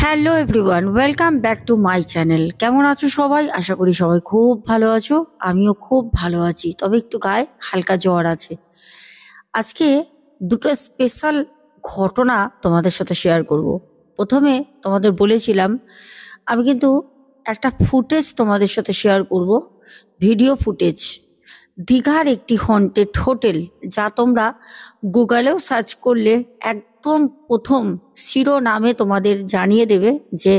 Hello everyone, welcome back to my channel. কেমন আছো সবাই? আশা করি সবাই খুব ভালো আছো। আমিও খুব ভালো আছি, তবে একটু গায়ে হালকা জ্বর আছে। আজকে দুটো স্পেশাল ঘটনা তোমাদের সাথে শেয়ার করব। প্রথমে তোমাদের বলেছিলাম আমি কিন্তু একটা ফুটেজ তোমাদের সাথে শেয়ার করব, ভিডিও ফুটেজ। দীঘার একটি হন্টেড হোটেল, যা তোমরা গুগলেও সার্চ করলে একদম প্রথম শিরোনামে তোমাদের জানিয়ে দেবে যে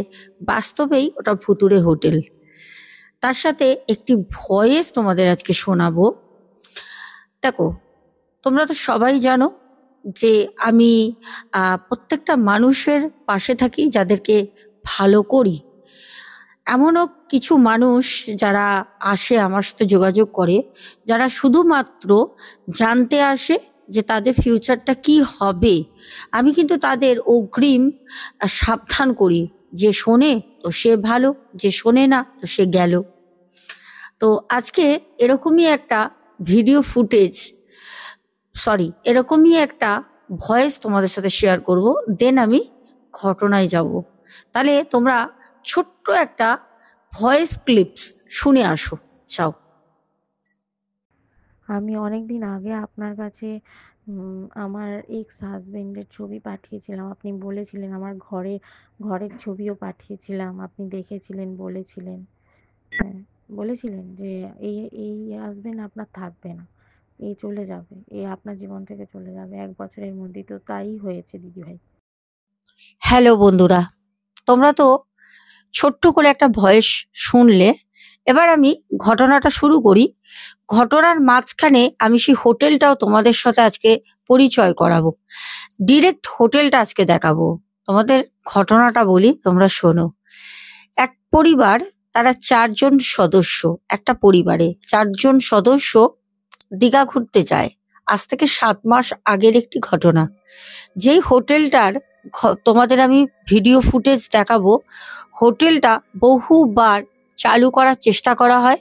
বাস্তবেই ওটা ভুতুড়ে হোটেল। তার সাথে একটি ভয়েস তোমাদের আজকে শোনাবো। দেখো, তোমরা তো সবাই জানো যে আমি প্রত্যেকটা মানুষের পাশে থাকি যাদেরকে ভালো করি। এমনও কিছু মানুষ যারা আসে আমার সাথে যোগাযোগ করে, যারা শুধুমাত্র জানতে আসে যে তাদের ফিউচারটা কি হবে। আমি কিন্তু তাদের অগ্রিম সাবধান করি, যে শোনে তো সে ভালো, যে শোনে না তো সে গেল। তো আজকে এরকমই একটা ভিডিও ফুটেজ, এরকমই একটা ভয়েস তোমাদের সাথে শেয়ার করব, দেন আমি ঘটনায় যাব। তাহলে তোমরা ছোট্ট একটা ভয়েস ক্লিপস শুনে আসো। চাও? আমি অনেকদিন আগে আপনার কাছে আমার এক্স হাজবেন্ডের ছবি পাঠিয়েছিলাম। আপনি বলেছিলেন, আমার ঘরের ছবিও পাঠিয়েছিলাম। আপনি দেখেছিলেন, বলেছিলেন, হ্যাঁ, বলেছিলেন যে এই এই হাজবেন্ড আপনার থাকবে না, এই চলে যাবে, এই আপনার জীবন থেকে চলে যাবে 1 বছরের মধ্যেই। তো তাই হয়েছে দিদিভাই। হ্যালো বন্ধুরা, তোমরা তো ছোট্ট করে একটা ভয়েস শুনলে। এবার আমি ঘটনাটা শুরু করি। ঘটনার মাঝখানে আমি সেই হোটেলটাও তোমাদের সাথে আজকে পরিচয় করাবো। ডিরেক্ট হোটেলটা আজকে দেখাবো তোমাদের। ঘটনাটা বলি, তোমরা শোনো। এক পরিবার, তারা 4 জন সদস্য। একটা পরিবারে 4 জন সদস্য দীঘা ঘুরতে যায়। আজ থেকে 7 মাস আগের একটি ঘটনা। যেই হোটেলটার তোমাদের আমি ভিডিও ফুটেজ দেখাবো, হোটেলটা বহুবার চালু করার চেষ্টা করা হয়।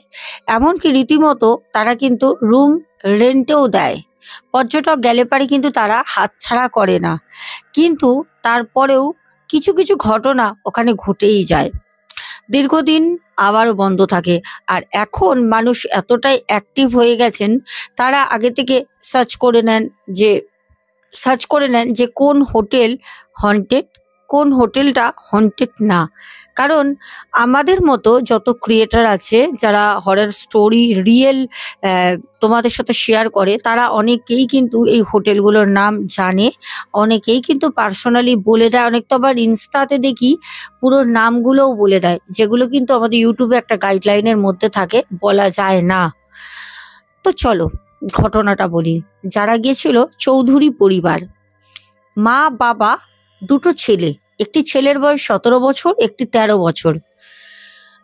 এমনকি রীতিমতো তারা কিন্তু রুম রেন্টেও দেয়। পর্যটক গেলে পারে কিন্তু তারা হাতছাড়া করে না। কিন্তু তারপরেও কিছু কিছু ঘটনা ওখানে ঘটেই যায়। দীর্ঘদিন আবারও বন্ধ থাকে। আর এখন মানুষ এতটাই অ্যাক্টিভ হয়ে গেছেন, তারা আগে থেকে সার্চ করে নেন যে কোন হোটেল হন্টেড, কোন হোটেলটা হন্টেড না। কারণ আমাদের মতো যত ক্রিয়েটার আছে যারা হরর স্টোরি রিয়েল তোমাদের সাথে শেয়ার করে, তারা অনেকেই কিন্তু এই হোটেলগুলোর নাম জানে। অনেকেই কিন্তু পার্সোনালি বলে দেয়। অনেক তো আবার ইনস্টাতে দেখি পুরো নামগুলোও বলে দেয়, যেগুলো কিন্তু আমাদের ইউটিউবে একটা গাইডলাইনের মধ্যে থাকে, বলা যায় না। তো চলো ঘটনাটা বলি। যারা গিয়েছিল, চৌধুরী পরিবার, মা বাবা, দুটো ছেলে। একটি ছেলের বয়স 17 বছর, একটি 13 বছর।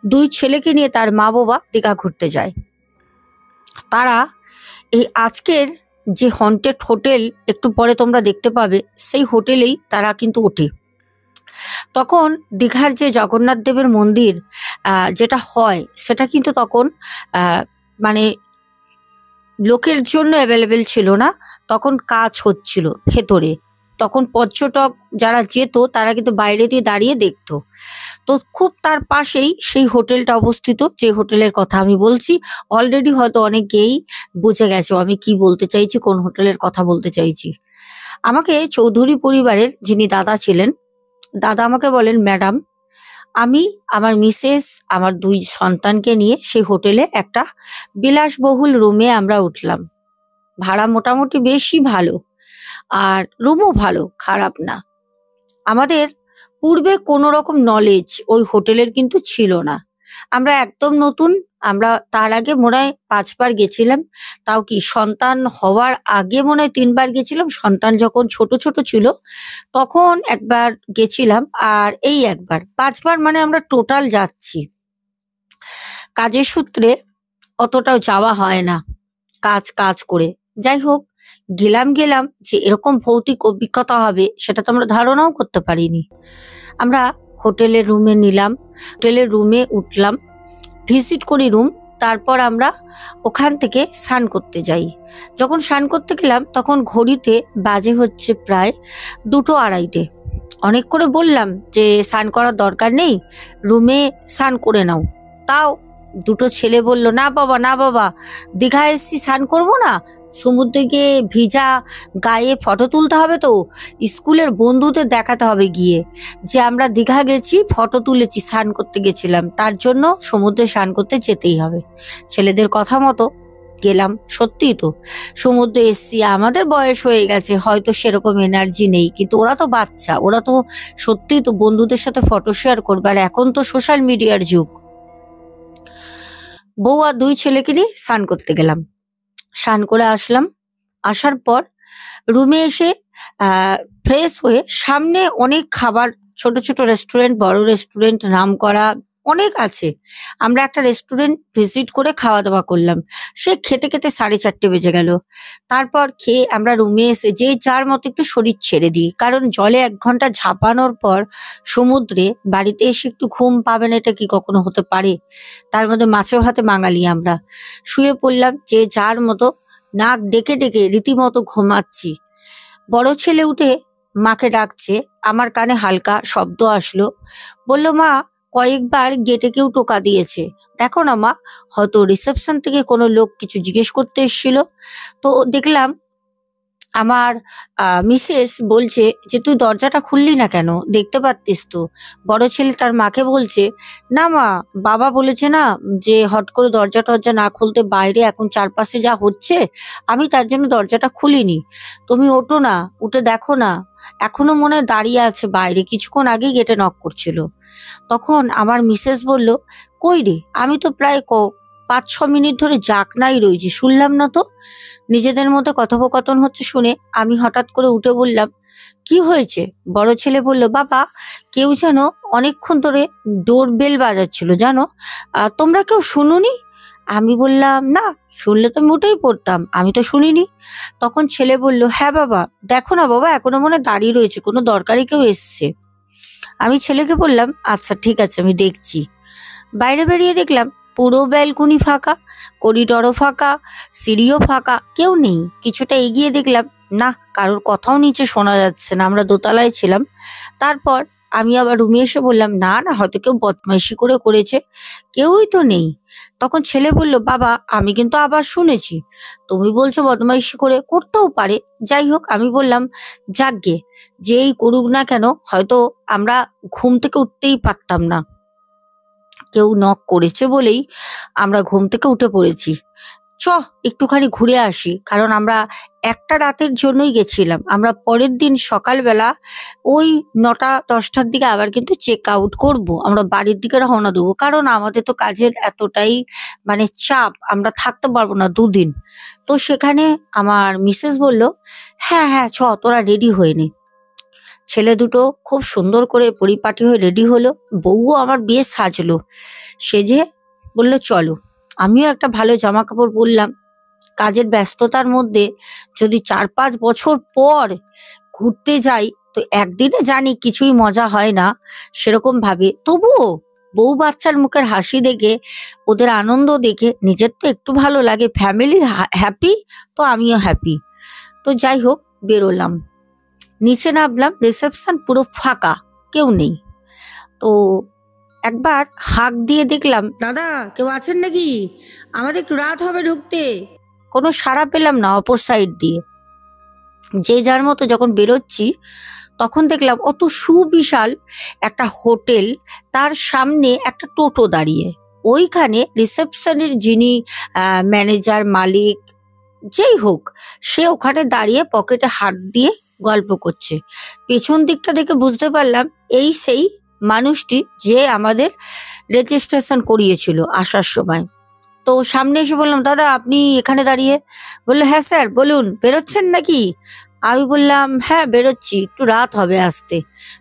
2 ছেলেকে নিয়ে তার মা বাবা দীঘা ঘুরতে যায়। তারা এই আজকের যে হন্টেড হোটেল একটু পরে তোমরা দেখতে পাবে, সেই হোটেলেই তারা কিন্তু ওঠে। তখন দীঘার যে জগন্নাথ দেবের মন্দির যেটা হয়, সেটা কিন্তু তখন মানে লোকের জন্য অ্যাভেলেবেল ছিল না। তখন কাজ হচ্ছিল ভেতরে। তখন পর্যটক যারা যেত তারা কিন্তু বাইরে দিয়ে দাঁড়িয়ে দেখতো। তো খুব তার পাশেই সেই হোটেলটা অবস্থিত, যে হোটেলের কথা আমি বলছি। অলরেডি হয়তো অনেকেই বুঝে গেছো আমি কি বলতে চাইছি, কোন হোটেলের কথা বলতে চাইছি। আমাকে চৌধুরী পরিবারের যিনি দাদা ছিলেন, দাদা আমাকে বলেন, ম্যাডাম, আমি, আমার মিসেস, আমার 2 সন্তানকে নিয়ে সেই হোটেলে একটা বিলাসবহুল রুমে আমরা উঠলাম। ভাড়া মোটামুটি বেশি ভালো, আর রুমও ভালো, খারাপ না। আমাদের পূর্বে কোনো রকম নলেজ ওই হোটেলের কিন্তু ছিল না। আমরা একদম নতুন। আমরা তার আগে মনে হয় 5 বার গেছিলাম। তাও কি সন্তান হওয়ার আগে মনে হয় 3 বার গেছিলাম। সন্তান যখন ছোট ছোট ছিল তখন একবার গেছিলাম, আর এই একবার। 5 বার মানে আমরা টোটাল যাচ্ছি। কাজের সূত্রে অতটাও যাওয়া হয় না, কাজ কাজ করে। যাই হোক, গেলাম যে এরকম ভৌতিক অভিজ্ঞতা হবে সেটা তো আমরা ধারণাও করতে পারিনি। আমরা হোটেলের রুমে নিলাম, হোটেলের রুমে উঠলাম, ভিজিট করি রুম। তারপর আমরা ওখান থেকে স্নান করতে যাই। যখন স্নান করতে গেলাম তখন ঘড়িতে বাজে হচ্ছে প্রায় 2টো 2:30। অনেক করে বললাম যে স্নান করার দরকার নেই, রুমে স্নান করে নাও। তাও দুটো ছেলে বলল, না বাবা না বাবা, দীঘা এসছি স্নান করবো না, সমুদ্রে গিয়ে ভিজা গায়ে ফটো তুলতে হবে, তো স্কুলের বন্ধুদের দেখাতে হবে গিয়ে যে আমরা দীঘা গেছি, ফটো তুলেছি, স্নান করতে গেছিলাম, তার জন্য সমুদ্রে স্নান করতে যেতেই হবে। ছেলেদের কথা মতো গেলাম। সত্যি তো, সমুদ্রে এসছি, আমাদের বয়স হয়ে গেছে, হয়তো সেরকম এনার্জি নেই, কিন্তু ওরা তো বাচ্চা, ওরা তো সত্যিই তো বন্ধুদের সাথে ফটো শেয়ার করবে। আর এখন তো সোশ্যাল মিডিয়ার যুগ। বউ আর দুই ছেলেকে নিয়ে স্নান করতে গেলাম। স্নান করে আসলাম। আসার পর রুমে এসে ফ্রেশ হয়ে সামনে অনেক খাবার, ছোট ছোট রেস্টুরেন্ট, বড় রেস্টুরেন্ট, নাম করা অনেক আছে। আমরা একটা রেস্টুরেন্ট ভিজিট করে খাওয়া দাওয়া করলাম। সে খেতে খেতে 4:30 বেজে গেল। তারপর খেয়ে আমরা রুমে এসে যে যার মতো একটু শরীর ছেড়ে দিই, কারণ জলে 1 ঘন্টা ঝাঁপানোর পর সমুদ্রে বাড়িতে এসে একটু ঘুম পাবেন, এটা কি কখনো হতে পারে? তার মধ্যে মাছে ভাতে বাঙালি আমরা। শুয়ে পড়লাম যে যার মতো, নাক ডেকে ডেকে রীতিমতো ঘুমাচ্ছি। বড় ছেলে উঠে মাকে ডাকছে, আমার কানে হালকা শব্দ আসলো। বলল, মা, কয়েকবার গেটে কেউ টোকা দিয়েছে, দেখো না মা, হয়তো রিসেপশন থেকে কোনো লোক কিছু জিজ্ঞেস করতে এসেছিল। তো দেখলাম আমার মিসেস বলছে যে তুই দরজাটা খুললি না কেন, দেখতে পারতিস তো। বড় ছেলে তার মাকে বলছে, না মা, বাবা বলেছে না যে হট করে দরজা টরজা না খুলতে, বাইরে এখন চারপাশে যা হচ্ছে, আমি তার জন্য দরজাটা খুলিনি। তুমি ওঠো না, উঠে দেখো না, এখনো মনে হয় দাঁড়িয়ে আছে বাইরে, কিছুক্ষণ আগেই গেটে নক করছিল। তখন আমার মিসেস বলল, কই রে, আমি তো প্রায় 5-6 মিনিট ধরে জাগনাই রয়েছি, শুনলাম না তো। নিজেদের মধ্যে কথোপকথন হচ্ছে শুনে আমি হঠাৎ করে উঠে বললাম, কি হয়েছে? বড় ছেলে বলল, বাবা, কেউ যেন অনেকক্ষণ ধরে ডোর বেল বাজাচ্ছিল, জানো, তোমরা কেউ শুনুনি? আমি বললাম, না, শুনলে তো আমি উঠেই পড়তাম, আমি তো শুনিনি। তখন ছেলে বলল, হ্যাঁ বাবা, দেখো না বাবা, এখনো মনে হয় দাঁড়িয়ে রয়েছে, কোনো দরকারি কেউ এসছে। আমি ছেলেকে বললাম, আচ্ছা ঠিক আছে, আমি দেখছি। বাইরে বেরিয়ে দেখলাম পুরো ব্যালকনি ফাঁকা, করিডরও ফাঁকা, সিঁড়িও ফাঁকা, কেউ নেই। কিছুটা এগিয়ে দেখলাম, না, কারোর কথাও নিচে শোনা যাচ্ছে না, আমরা দোতলায় ছিলাম। তারপর আমি আবার রুমে এসে বললাম, না না, হয়তো কেউ বদমাইশি করে করেছে, কেউই তো নেই। তখন ছেলে বলল, বাবা, আমি কিন্তু আবার শুনেছি, তুমি বলছো বদমাইশি করে, করতেও পারে, যাই হোক। আমি বললাম, যাকগে, যেই করুক না কেন, হয়তো আমরা ঘুম থেকে উঠতেই পারতাম না, কেউ নক করেছে বলেই আমরা ঘুম থেকে উঠে পড়েছি। চ, একটুখানি ঘুরে আসি, কারণ আমরা একটা রাতের জন্যই গেছিলাম। আমরা পরের দিন সকালবেলা ওই 9টা-10টার দিকে আবার কিন্তু চেক আউট করবো, আমরা বাড়ির দিকে রওনা দেবো, কারণ আমাদের তো কাজের এতটাই মানে চাপ, আমরা থাকতে পারবো না 2 দিন। তো সেখানে আমার মিসেস বলল, হ্যাঁ হ্যাঁ, চ, তোরা রেডি হয়ে নে। ছেলে দুটো খুব সুন্দর করে পরিপাটি হয়ে রেডি হলো, বউও আমার বেশ সাজলো, সেজে বলল চলো। আমিও একটা ভালো জামা কাপড় পরলাম। কাজের ব্যস্ততার মধ্যে যদি 4-5 বছর পর ঘুরতে যাই, তো একদিনে জানি কিছুই মজা হয় না সেরকম ভাবে, তবুও বউ বাচ্চার মুখের হাসি দেখে, ওদের আনন্দ দেখে নিজের তো একটু ভালো লাগে, ফ্যামিলি হ্যাপি, তো আমিও হ্যাপি। তো যাই হোক, বেরোলাম, নিচে নামলাম, রিসেপশন পুরো ফাঁকা, কেউ নেই। তো একবার হাঁক দিয়ে দেখলাম, দাদা কেউ আছেন নাকি, আমাদের একটু রাত হবে ঢুকতে। কোনো সাড়া পেলাম না অপর সাইড দিয়ে। যে যার মতো যখন বেরোচ্ছি, তখন দেখলাম অত সুবিশাল একটা হোটেল, তার সামনে একটা টোটো দাঁড়িয়ে। ওইখানে রিসেপশনের যিনি ম্যানেজার, মালিক, যেই হোক, সে ওখানে দাঁড়িয়ে পকেটে হাত দিয়ে গল্প করছে। পেছন দিকটা দেখে বুঝতে পারলাম এই সেই মানুষটি যে আমাদের রেজিস্ট্রেশন করিয়েছিল আসার সময়। তো সামনে এসে বললাম, দাদা আপনি এখানে দাঁড়িয়ে? বললো, হ্যাঁ স্যার, বলুন, বেরোচ্ছেন নাকি? আমি বললাম, হ্যাঁ বেরোচ্ছি, একটু রাত হবে আসতে।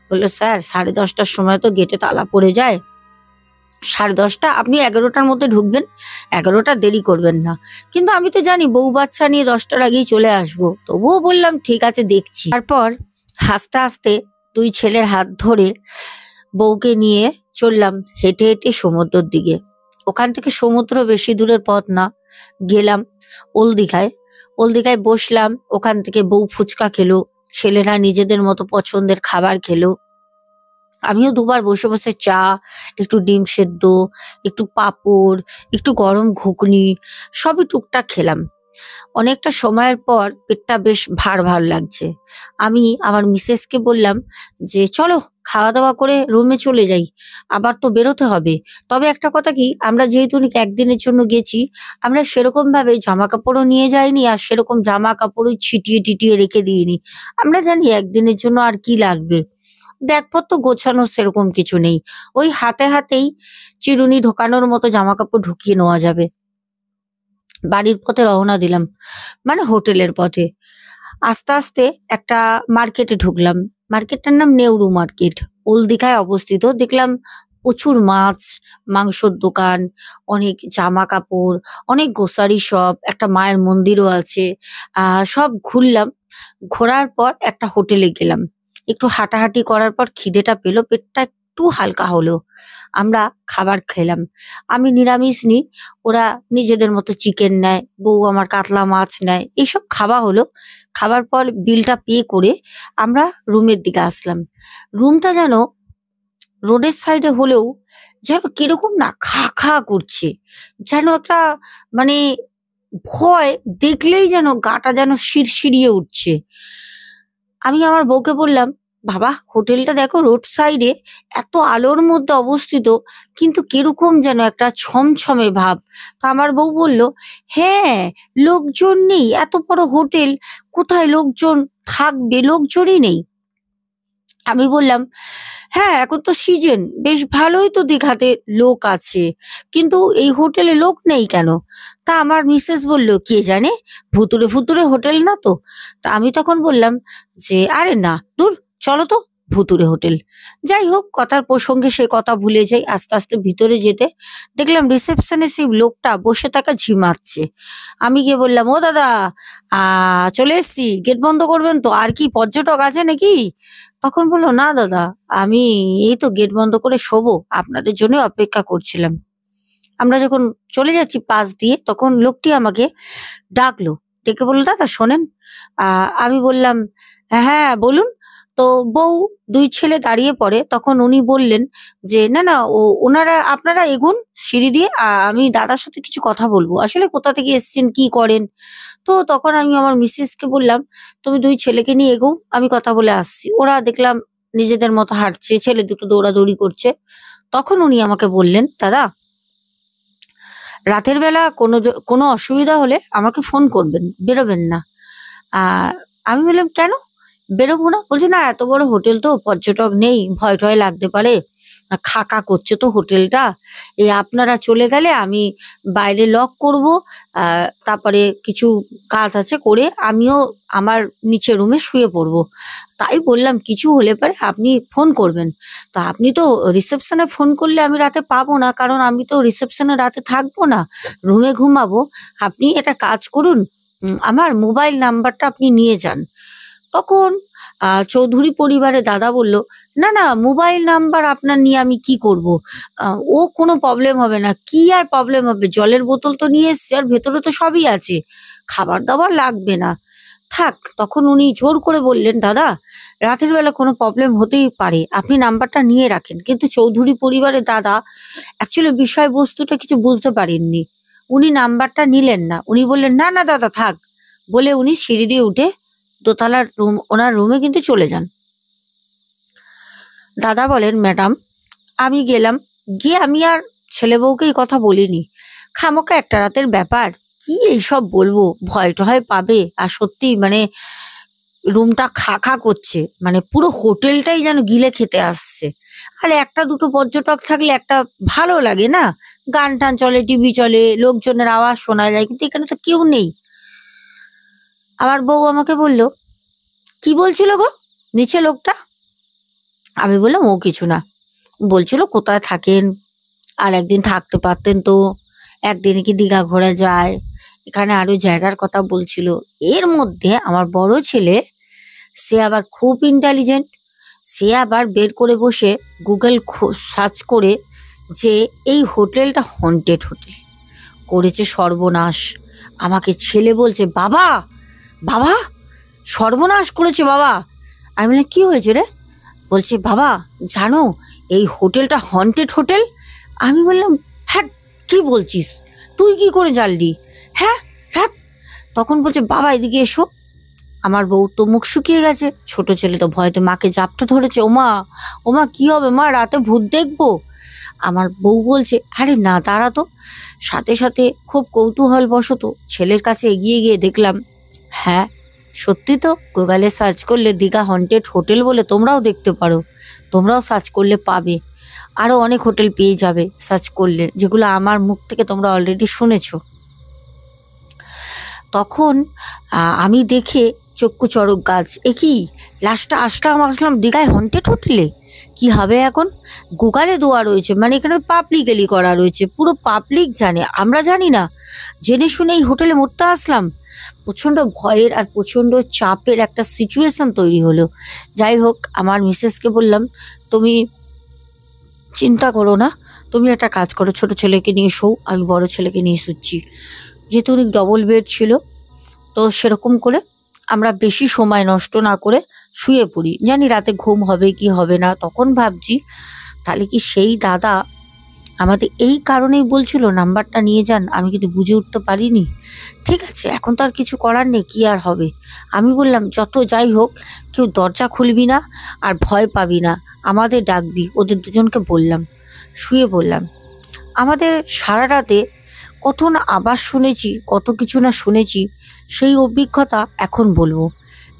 বললো, স্যার 10:30টার সময় তো গেটে তালা পড়ে যায়, 10:30, আপনি 11টার মধ্যে ঢুকবেন, 11টা দেরি করবেন না। কিন্তু আমি তো জানি বউ বাচ্চা নিয়ে 10টার আগেই চলে আসবো, তবুও বললাম ঠিক আছে, দেখছি। তারপর হাসতে হাসতে দুই ছেলের হাত ধরে বউকে নিয়ে চললাম হেঁটে হেঁটে সমুদ্রের দিকে। ওখান থেকে সমুদ্র বেশি দূরের পথ না। গেলাম ওল্ড দীঘায়। ওল্ড দীঘায় বসলাম, ওখান থেকে বউ ফুচকা খেলো, ছেলেরা নিজেদের মতো পছন্দের খাবার খেলো। আমিও দুবার বসে বসে চা, একটু ডিম সেদ্ধ, একটু পাঁপড়, একটু গরম ঘুগনি সবই টুকটাক খেলাম। অনেকটা সময়ের পর পেটটা বেশ ভার ভার লাগছে। আমি আমার মিসেসকে বললাম যে চলো খাওয়া দাওয়া করে রুমে চলে যাই, আবার তো বেরোতে হবে। তবে একটা কথা কি, আমরা যেহেতু একদিনের জন্য গেছি, আমরা সেরকম ভাবে জামা কাপড়ও নিয়ে যাইনি, আর সেরকম জামা কাপড়ও ছিটিয়ে টিটিয়ে রেখে দিইনি। আমরা জানি একদিনের জন্য আর কি লাগবে, ব্যাগপত্র গোছানো সেরকম কিছু নেই, ওই হাতে হাতেই চিরুনি ঢোকানোর মতো জামা কাপড় ঢুকিয়ে নেওয়া যাবে। বাড়ির পথে রওনা দিলাম, মানে হোটেলের পথে। আস্তে আস্তে একটা মার্কেটে ঢুকলাম। মার্কেটটার নাম নেউরু মার্কেট, ওল্ড দীঘায় অবস্থিত। দেখলাম প্রচুর মাছ, মাংসর দোকান, অনেক জামা কাপড়, অনেক গ্রোসারি শপ, একটা মায়ের মন্দিরও আছে। সব ঘুরলাম। ঘোরার পর একটা হোটেলে গেলাম। একটু হাঁটাহাঁটি করার পর খিদেটা পেলো, পেটটা একটু হালকা হলো। আমরা খাবার খেলাম। আমি নিরামিষ নিই, ওরা নিজেদের মতো চিকেন নেয়, বউ আমার কাতলা মাছ নেয়, এইসব খাওয়া হলো। খাবার পর বিলটা পে করে আমরা রুমের দিকে আসলাম। রুমটা যেন রোডের সাইডে হলেও যেন কিরকম না খা খা করছে, যেন একটা মানে ভয় দেখলেই যেন গাটা যেন শিরশিরিয়ে উঠছে। আমি আমার বউকে বললাম, বাবা হোটেলটা দেখো রোড সাইডে, এত আলোর মধ্যে অবস্থিত, কিন্তু কিরকম যেন একটা ছমছমে ভাব। তো আমার বউ বলল, হ্যাঁ লোকজন নেই, এত বড় হোটেল কোথায় লোকজন থাকবে, লোকজনই নেই। আমি বললাম, হ্যাঁ এখন তো সিজন, বেশ ভালোই তো দীঘাতে লোক আছে, কিন্তু এই হোটেলে লোক নেই কেন? তা আমার মিসেস বলল, কে জানে, ভুতুরে ভুতুরে হোটেল না তো। তা আমি তখন বললাম যে আরে না দূর, চলো তো, ভুতুরে হোটেল। যাই হোক, কথার প্রসঙ্গে সে কথা ভুলে যাই। আস্তে আস্তে ভিতরে যেতে দেখলাম রিসেপশনে সেই লোকটা বসে থাকা ঝিমাচ্ছে। আমি গিয়ে বললাম, ও দাদা, চলে এসছি, গেট বন্ধ করবেন তো, আর কি পর্যটক আছে নাকি? তখন বললো, না দাদা, আমি এই তো গেট বন্ধ করে শোবো, আপনাদের জন্য অপেক্ষা করছিলাম। আমরা যখন চলে যাচ্ছি পাশ দিয়ে, তখন লোকটি আমাকে ডাকলো, ডেকে বললো, দাদা শোনেন। আমি বললাম, হ্যাঁ বলুন। তো বউ দুই ছেলে দাঁড়িয়ে পড়ে, তখন উনি বললেন যে না না, ওনারা আপনারা এগুন সিঁড়ি দিয়ে, আমি দাদার সাথে কিছু কথা বলবো, আসলে কোথা থেকে এসছেন কি করেন। তো তখন আমি আমার মিসেসকে বললাম, তুমি দুই ছেলেকে নিয়ে এগো, আমি কথা বলে আসছি। ওরা দেখলাম নিজেদের মতো হাঁটছে, ছেলে দুটো দৌড়াদৌড়ি করছে। তখন উনি আমাকে বললেন, দাদা রাতের বেলা কোনো অসুবিধা হলে আমাকে ফোন করবেন, বেরোবেন না। আমি বললাম, কেন বেরোবো না? বলছে, না এত বড় হোটেল তো, পর্যটক নেই, ভয় টয় লাগতে পারে, খাকা করছে তো হোটেলটা, এই আপনারা চলে গেলে আমি বাইরে লক করব, তারপরে কিছু কাজ আছে করে আমিও আমার নিচের রুমে শুয়ে পড়বো। তাই বললাম কিছু হলে পরে আপনি ফোন করবেন। তো আপনি তো রিসেপশনে ফোন করলে আমি রাতে পাবো না, কারণ আমি তো রিসেপশনে রাতে থাকবো না, রুমে ঘুমাবো। আপনি একটা কাজ করুন, আমার মোবাইল নাম্বারটা আপনি নিয়ে যান। তখন চৌধুরী পরিবারের দাদা বলল, না না, মোবাইল নাম্বার আপনার নিয়ে আমি কি করব? ও কোনো প্রবলেম হবে না। কি আর প্রবলেম হবে, জলের বোতল তো নিয়ে এসছি, আর ভেতরে তো সবই আছে, খাবার দাবার লাগবে না, থাক। তখন উনি জোর করে বললেন, দাদা রাতের বেলা কোনো প্রবলেম হতেই পারে, আপনি নাম্বারটা নিয়ে রাখেন। কিন্তু চৌধুরী পরিবারের দাদা অ্যাকচুয়ালি বিষয়বস্তুটা কিছু বুঝতে পারেননি, উনি নাম্বারটা নিলেন না। উনি বললেন, না না দাদা থাক, বলে উনি সিঁড়ি দিয়ে উঠে দোতলার রুম, ওনার রুমে কিন্তু চলে যান। দাদা বলেন, ম্যাডাম আমি গেলাম, গিয়ে আমি আর ছেলে বউকে এই কথা বলিনি, খামোকা একটা রাতের ব্যাপার, কি এইসব বলবো, ভয় টয় পাবে। আর সত্যি মানে রুমটা খা খা করছে, মানে পুরো হোটেলটাই যেন গিলে খেতে আসছে। আর একটা দুটো পর্যটক থাকলে একটা ভালো লাগে না, গান টান চলে, টিভি চলে, লোকজনের আওয়াজ শোনা যায়, কিন্তু এখানে তো কেউ নেই। আমার বউ আমাকে বলল, কি বলছিল গো নিচে লোকটা? আমি বললাম, ও কিছু না, বলছিল কোথায় থাকেন, আর একদিন থাকতে পারতেন তো, একদিনে কি দীঘা ঘোরা যায়, এখানে আরো জায়গার কথা বলছিল। এর মধ্যে আমার বড় ছেলে, সে আবার খুব ইন্টেলিজেন্ট, সে আবার বের করে বসে গুগল সার্চ করে যে এই হোটেলটা হন্টেড হোটেল, করেছে সর্বনাশ। আমাকে ছেলে বলছে, বাবা বাবা সর্বনাশ করেছে বাবা। আমি বললাম, কি হয়েছে রে? বলছে বাবা জানো এই হোটেলটা হন্টেড হোটেল। আমি বললাম হ্যাঁ কি বলছিস, তুই কি করে জানলি? হ্যাঁ হ্যাঁ। তখন বলছে বাবা এদিকে এসো। আমার বউ তো মুখ শুকিয়ে গেছে, ছোট ছেলে তো ভয়তে মাকে জাপটা ধরেছে, ওমা ওমা কি হবে মা, রাতে ভূত দেখবো। আমার বউ বলছে আরে না দাঁড়া তো। সাথে সাথে খুব কৌতূহল বশত ছেলের কাছে এগিয়ে গিয়ে দেখলাম হ্যাঁ সত্যি তো, গুগলে সার্চ করলে দীঘা হন্টেড হোটেল বলে তোমরাও দেখতে পারো, তোমরাও সার্চ করলে পাবে। আরো অনেক হোটেল পেয়ে যাবে সার্চ করলে, যেগুলো আমার মুখ থেকে তোমরা অলরেডি শুনেছো। তখন আমি দেখে চক্ষু চড়ক গাছ, এ কি লাস্টটা আসলাম দীঘায় হন্টেড হোটেলে, কি হবে এখন? গুগলে দেওয়া রয়েছে, মানে এখানে পাবলিকালি করা রয়েছে, পুরো পাবলিক জানে, আমরা জানি না, জেনে শুনে এই হোটেলে মরতে আসলাম। প্রচন্ড ভয়ের আর প্রচন্ড চাপের একটা সিচুয়েশন তৈরি হলো। যাই হোক আমার মিসেসকে বললাম তুমি চিন্তা করো না, তুমি একটা কাজ করো, ছোট ছেলেকে নিয়ে শোও, আমি বড় ছেলেকে নিয়ে শুচ্ছি। যেহেতু অনেক ডবল বেড ছিল, তো সেরকম করে আমরা বেশি সময় নষ্ট না করে শুয়ে পড়ি, জানি রাতে ঘুম হবে কি হবে না। তখন ভাবছি তাহলে কি সেই দাদা আমাদের এই কারণেই বলছিল নাম্বারটা নিয়ে যান, আমি কিন্তু বুঝে উঠতে পারিনি। ঠিক আছে এখন তো আর কিছু করার নেই, কি আর হবে। আমি বললাম যত যাই হোক কেউ দরজা খুলবি না আর ভয় পাবি না, আমাদের ডাকবি। ওদের দুজনকে বললাম, শুয়ে বললাম। আমাদের সারা রাতে কত না আবার শুনেছি, কত কিছু না শুনেছি, সেই অভিজ্ঞতা এখন বলবো।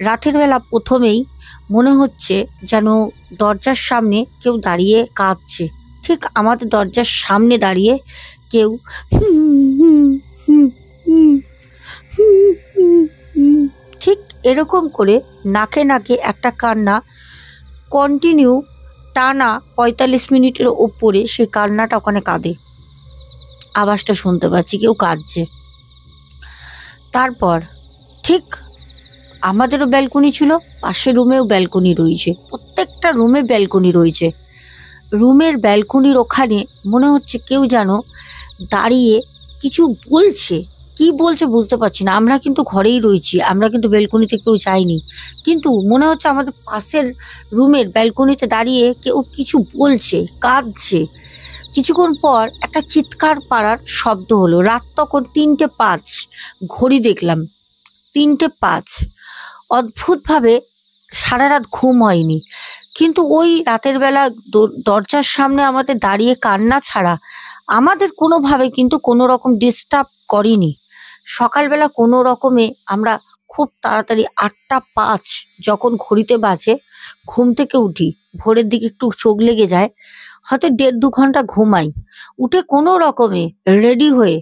রাতের বেলা প্রথমেই মনে হচ্ছে যেন দরজার সামনে কেউ দাঁড়িয়ে কাঁদছে, ঠিক আমাদের দরজার সামনে দাঁড়িয়ে কেউ ঠিক এরকম করে নাকে নাকে একটা কান্না কন্টিনিউ টানা ৪৫ মিনিটের ওপরে সেই কান্নাটা ওখানে কাঁদে, আওয়াজটা শুনতে পাচ্ছি কেউ কাঁদছে। তারপর ঠিক আমাদেরও ব্যালকনি ছিল, পাশের রুমেও ব্যালকনি রয়েছে, প্রত্যেকটা রুমে ব্যালকনি রয়েছে। রুমের ব্যালকনির ওখানে মনে হচ্ছে কেউ যেন দাঁড়িয়ে কিছু বলছে, কি বলছে বুঝতে পারছি না। আমরা কিন্তু ঘরেই রয়েছি, আমরা কিন্তু ব্যালকনিতে কেউ যাইনি, কিন্তু মনে হচ্ছে আমাদের পাশের রুমের ব্যালকনিতে দাঁড়িয়ে কেউ কিছু বলছে, কাঁদছে। কিছুক্ষণ পর একটা চিৎকার পাড়ার শব্দ হলো। রাত তখন ৩টে ৫, ঘড়ি দেখলাম ৩টে ৫। অদ্ভুতভাবে সারা রাত ঘুম হয়নি, কিন্তু ওই রাতের বেলা দরজার সামনে আমাদের দাঁড়িয়ে কান্না ছাড়া আমাদের কোনোভাবে কিন্তু কোনো রকম ডিস্টার্ব করেনি। সকালবেলা কোনো রকমে আমরা খুব তাড়াতাড়ি ৮টা ৫ যখন ঘড়িতে বাজে ঘুম থেকে উঠি, ভোরের দিকে একটু চোখ লেগে যায়, হয়তো ১.৫-২ ঘন্টা ঘুমাই, উঠে কোনো রকমে রেডি হয়ে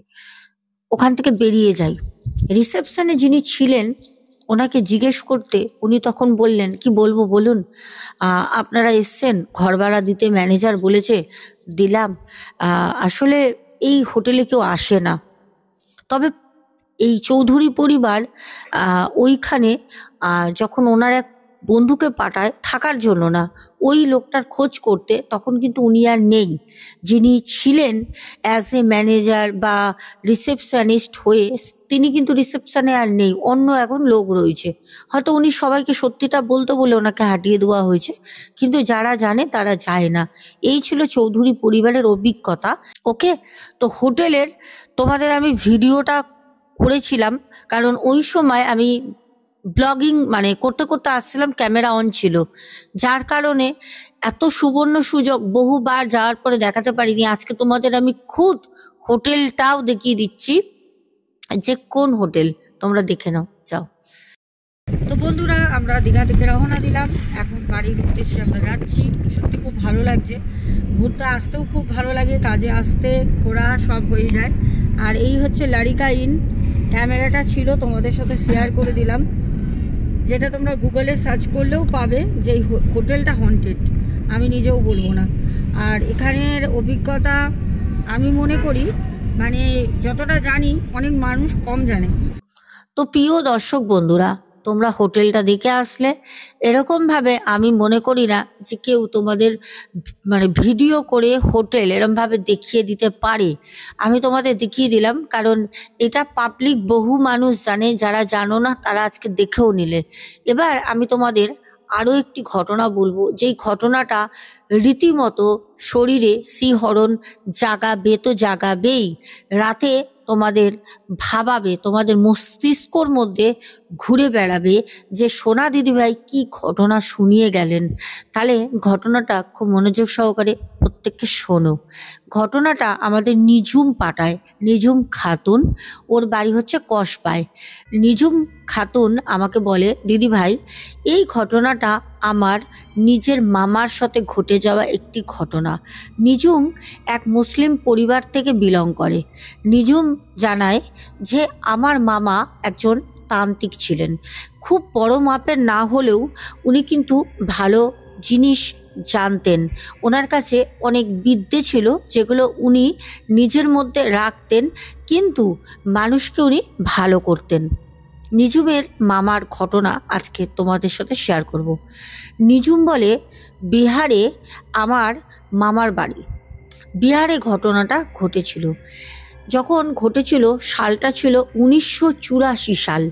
ওখান থেকে বেরিয়ে যাই। রিসেপশনে যিনি ছিলেন ওনাকে জিজ্ঞেস করতে উনি তখন বললেন কি বলবো বলুন, আপনারা এসছেন ঘর ভাড়া দিতে, ম্যানেজার বলেছে দিলাম, আসলে এই হোটেলে কেউ আসে না, তবে এই চৌধুরী পরিবার ওইখানে যখন ওনার এক বন্ধুকে পাঠায় থাকার জন্য না, ওই লোকটার খোঁজ করতে, তখন কিন্তু উনি আর নেই, যিনি ছিলেন অ্যাজ এ ম্যানেজার বা রিসেপশনিস্ট হয়ে তিনি কিন্তু রিসেপশনে আর নেই, অন্য এখন লোক রয়েছে। হয়তো উনি সবাইকে সত্যিটা বলতে বলে ওনাকে হাঁটিয়ে দেওয়া হয়েছে, কিন্তু যারা জানে তারা যায় না। এই ছিল চৌধুরী পরিবারের অভিজ্ঞতা। ওকে, তো হোটেলের তোমাদের আমি ভিডিওটা করেছিলাম, কারণ ওই সময় আমি ব্লগিং মানে করতে করতে আসছিলাম, ক্যামেরা অন ছিল, যার কারণে এত সুবর্ণ সুযোগ বহুবার যাওয়ার পরে দেখাতে পারিনি। আজকে তোমাদের আমি খুদ হোটেলটাও দেখিয়ে দিচ্ছি যে কোন হোটেল, তোমরা দেখে নাও, যাও। তো বন্ধুরা আমরা দীঘা থেকে রওনা দিলাম, এখন বাড়ির উদ্দেশ্যে আমরা যাচ্ছি। সত্যি খুব ভালো লাগছে, ঘুরতে আসতেও খুব ভালো লাগে, কাজে আসতে ঘোরা সব হয়ে যায়। আর এই হচ্ছে লারিকা ইন, ক্যামেরাটা ছিল তোমাদের সাথে শেয়ার করে দিলাম, যেটা তোমরা গুগলে সার্চ করলেও পাবে যে এই হোটেলটা হন্টেড, আমি নিজেও বলবো না। আর এখানের অভিজ্ঞতা আমি মনে করি মানে যতটা জানি অনেক মানুষ কম জানে। তো প্রিয় দর্শক বন্ধুরা, তোমরা হোটেলটা দেখে আসলে, এরকমভাবে আমি মনে করি না যে কেউ তোমাদের মানে ভিডিও করে হোটেল এরমভাবে দেখিয়ে দিতে পারে। আমি তোমাদের দেখিয়ে দিলাম কারণ এটা পাবলিক, বহু মানুষ জানে, যারা জানো না তারা আজকে দেখেও নিলে। এবার আমি তোমাদের আরও একটি ঘটনা বলবো, যেই ঘটনাটা রীতিমতো শরীরে শিহরণ জাগাবে তো জাগাবেই, রাতে তোমাদের ভাবাবে, তোমাদের মস্তিষ্কর মধ্যে ঘুরে বেড়াবে যে সোনা দিদিভাই কি ঘটনা শুনিয়ে গেলেন। তাহলে ঘটনাটা খুব মনোযোগ সহকারে প্রত্যেককে শোনো। ঘটনাটা আমাদের নিঝুম পাটায়, নিঝুম খাতুন, ওর বাড়ি হচ্ছে কসবায়। নিঝুম খাতুন আমাকে বলে, দিদিভাই এই ঘটনাটা আমার নিজের মামার সাথে ঘটে যাওয়া একটি ঘটনা। নিঝুম এক মুসলিম পরিবার থেকে বিলং করে। নিঝুম জানায় যে আমার মামা একজন তান্ত্রিক ছিলেন। খুব বড় মাপের না হলেও উনি কিন্তু ভালো জিনিস জানতেন। ওনার কাছে অনেক বিদ্যে ছিল যেগুলো উনি নিজের মধ্যে রাখতেন, কিন্তু মানুষকে উনি ভালো করতেন। নিঝুমের মামার ঘটনা আজকে তোমাদের সাথে শেয়ার করব। নিঝুম বলে, বিহারে আমার মামার বাড়ি। বিহারে ঘটনাটা ঘটেছিল। যখন ঘটেছিল সালটা ছিল 1984 সাল।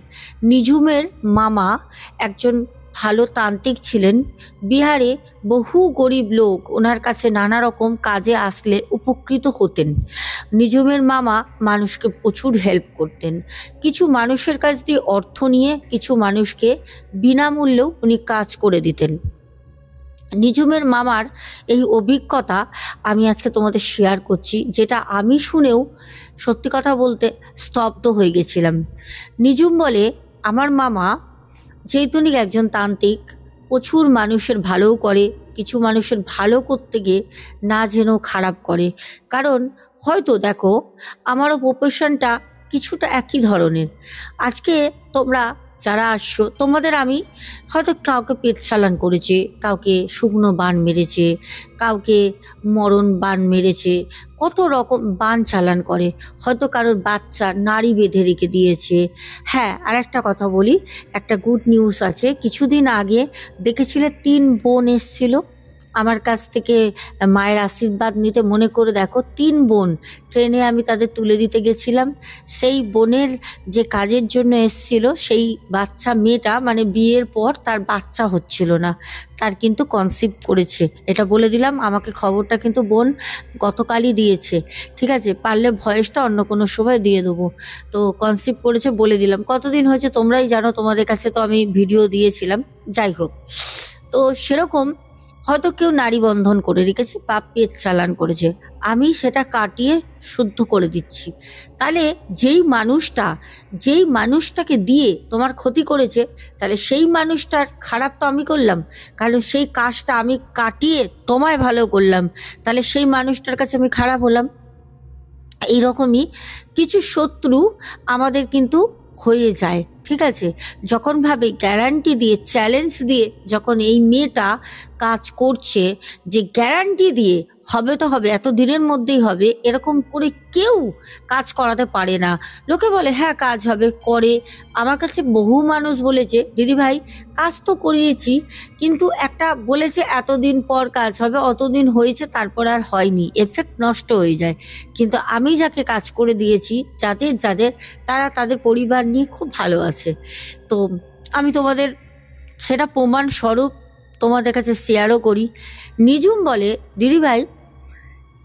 নিঝুমের মামা একজন ভালো তান্ত্রিক ছিলেন। বিহারে বহু গরিব লোক ওনার কাছে নানা রকম কাজে আসলে উপকৃত হতেন। নিঝুমের মামা মানুষকে প্রচুর হেল্প করতেন। কিছু মানুষের কাছ দিয়ে অর্থ নিয়ে কিছু মানুষকে বিনামূল্যেও উনি কাজ করে দিতেন। নিঝুমের মামার এই অভিজ্ঞতা আমি আজকে তোমাদের শেয়ার করছি, যেটা আমি শুনেও সত্যি কথা বলতে স্তব্ধ হয়ে গেছিলাম। নিঝুম বলে, আমার মামা যেহেতু একজন তান্ত্রিক, প্রচুর মানুষের ভালোও করে, কিছু মানুষের ভালো করতে গিয়ে না জেনেও খারাপ করে। কারণ হয়তো দেখো, আমারও প্রফেশনটা কিছুটা একই ধরনের। আজকে তোমরা যারা আসছো, তোমাদের আমি হয়তো কাউকে পেট চালান করেছে, কাউকে শুকনো বান মেরেছে, কাউকে মরণ বান মেরেছে, কত রকম বান চালান করে। হয়তো কারোর বাচ্চা নাড়ি বেঁধে রেখে দিয়েছে। হ্যাঁ, আর একটা কথা বলি, একটা গুড নিউজ আছে। কিছুদিন আগে দেখেছিলে 3 বোন এসছিল আমার কাছ থেকে মায়ের আশীর্বাদ নিতে। মনে করে দেখো, 3 বোন ট্রেনে আমি তাদের তুলে দিতে গেছিলাম। সেই বোনের যে কাজের জন্য এসছিল, সেই বাচ্চা মেয়েটা মানে বিয়ের পর তার বাচ্চা হচ্ছিল না, তার কিন্তু কনসিভ করেছে। এটা বলে দিলাম, আমাকে খবরটা কিন্তু বোন গতকালই দিয়েছে। ঠিক আছে, পারলে ভয়েসটা অন্য কোনো সময় দিয়ে দেবো। তো কনসিভ করেছে বলে দিলাম। কতদিন হয়েছে তোমরাই জানো, তোমাদের কাছে তো আমি ভিডিও দিয়েছিলাম। যাই হোক, তো সেরকম হয়তো কেউ নারী বন্ধন করে রেখেছে বা পেট চালান করেছে, আমি সেটা কাটিয়ে শুদ্ধ করে দিচ্ছি। তাহলে যেই মানুষটাকে দিয়ে তোমার ক্ষতি করেছে, তাহলে সেই মানুষটার খারাপ তো আমি করলাম, কারণ সেই কাজটা আমি কাটিয়ে তোমায় ভালো করলাম, তাহলে সেই মানুষটার কাছে আমি খারাপ হলাম। এইরকমই কিছু শত্রু আমাদের কিন্তু হয়ে যায়। ঠিক আছে, যখন ভাবে গ্যারান্টি দিয়ে, চ্যালেঞ্জ দিয়ে, যখন এই মেয়েটা কাজ করছে যে গ্যারান্টি দিয়ে হবে তো হবে, এত দিনের মধ্যেই হবে, এরকম করে কেউ কাজ করাতে পারে না। লোকে বলে হ্যাঁ কাজ হবে, করে। আমার কাছে বহু মানুষ বলেছে, দিদিভাই কাজ তো করিয়েছি, কিন্তু একটা বলেছে এতদিন পর কাজ হবে, অতদিন হয়েছে, তারপর আর হয়নি, এফেক্ট নষ্ট হয়ে যায়। কিন্তু আমি যাকে কাজ করে দিয়েছি, যাদের তারা তাদের পরিবার নিয়ে খুব ভালো আছে। তো আমি তোমাদের সেটা প্রমাণ স্বরূপ তোমাদের কাছে শেয়ারও করি। নিঝুম বলে, দিদিভাই